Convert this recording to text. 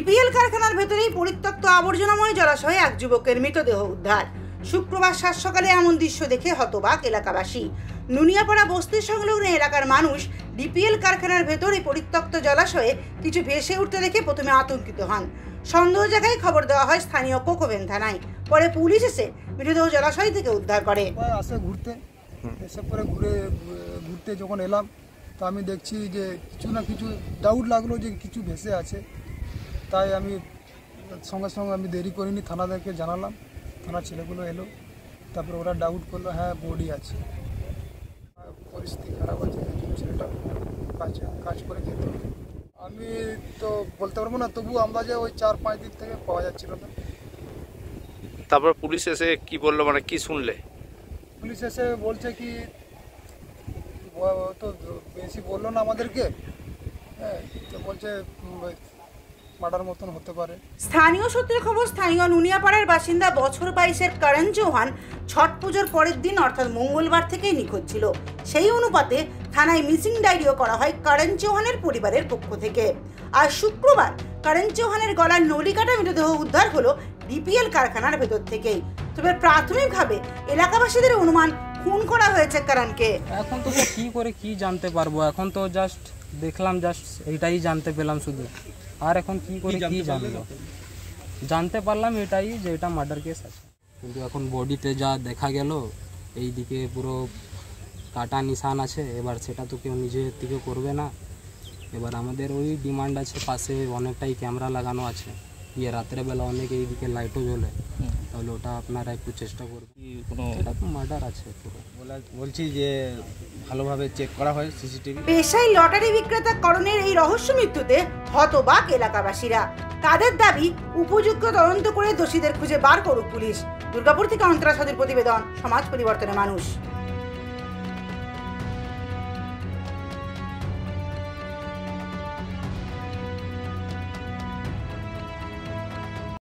DPL কারখানার ভেতরেই পরিত্যক্ত আবর্জনাময় জলাশয়ে এক যুবকের মৃতদেহ উদ্ধার। শুক্রবার সাত সকালে এমন দৃশ্য দেখে হতবাক এলাকাবাসী। নুনিয়াপাড়া বস্তি সংলগ্ন এলাকার মানুষ ডিপিএল কারখানার ভেতরে পরিত্যক্ত জলাশয়ে কিছু ভেসে উঠতে দেখে প্রথমে আতঙ্কিত হন। সন্দেহ জায়গায় খবর দেওয়া হয় স্থানীয় কোকোভেন থানায়। পরে পুলিশ এসে মৃতদেহ জলাশয় থেকে উদ্ধার করে। আসে ঘুরতে এসে পরে ঘুরতে যখন এলাম তো আমি দেখছি যে কিছু না কিছু ডাউট লাগলো যে কিছু ভেসে আছে। তাই আমি সঙ্গে সঙ্গে আমি দেরি করিনি, থানাদেরকে জানালাম, থানার ছেলেগুলো এলো, তারপরে ওরা ডাউট করলো হ্যাঁ বডি আছে, পরিস্থিতি খারাপ আছে, ছেলেটা কাজ করে খেতে। আমি তো বলতে পারবো না, তবু আন্দাজে ওই 4-5 দিন থেকে পাওয়া যাচ্ছিল না। তারপর পুলিশ এসে কি বললো, মানে কি শুনলে? পুলিশ এসে বলছে কি তো বেশি বললো না আমাদেরকে, হ্যাঁ তো বলছে মার্ডার মতন হতে পারে। স্থানীয় সূত্রে খবর, স্থানীয় নুনিয়াপাড়ার বাসিন্দা বছর 22-এর করণ চৌহান ছট পুজোর পরের দিন অর্থাৎ মঙ্গলবার থেকেই নিখোঁজ ছিল। সেই অনুপাতে থানায় মিসিং ডায়েরিও করা হয় করণ চৌহানের পরিবারের পক্ষ থেকে। আর শুক্রবার করণ চৌহানের গলার নলিকাটা মৃতদেহ উদ্ধার হলো ডিপিএল কারখানার ভেতর থেকেই। তবে প্রাথমিকভাবে এলাকাবাসীদের অনুমান খুন করা হয়েছে করণকে। এখন তো কি করে কি জানতে পারবো, এখন তো জাস্ট দেখলাম, জাস্ট এইটাই জানতে পেলাম শুধু। আর এখন কি করে কি জানবো, জানতে পারলাম এটাই যে এটা মার্ডার কেস আছে। কিন্তু এখন বডিতে যা দেখা গেল এইদিকে পুরো কাটা নিশান আছে, এবার সেটা তো কেউ নিজের থেকে করবে না। এবার আমাদের ওই ডিমান্ড আছে, পাশে অনেকটাই ক্যামেরা লাগানো আছে, রাত্রেবেলা অনেক এইদিকে লাইটও জ্বলে, তাহলে ওটা আপনারা একটু চেষ্টা করবেন। এটা তো মার্ডার আছে পুরো, বলছি যে ভালোভাবে চেক করা হয় সিসিটিভি। পেশায় লটারি বিক্রেতা করণের এই রহস্য মৃত্যুতে হতবাক এলাকাবাসীরা। তাদের দাবি উপযুক্ত তদন্ত করে দোষীদের খুঁজে বার করুক পুলিশ। দুর্গাপুর থেকে অন্তরা সাধুর প্রতিবেদন, সমাজ পরিবর্তনের মানুষ।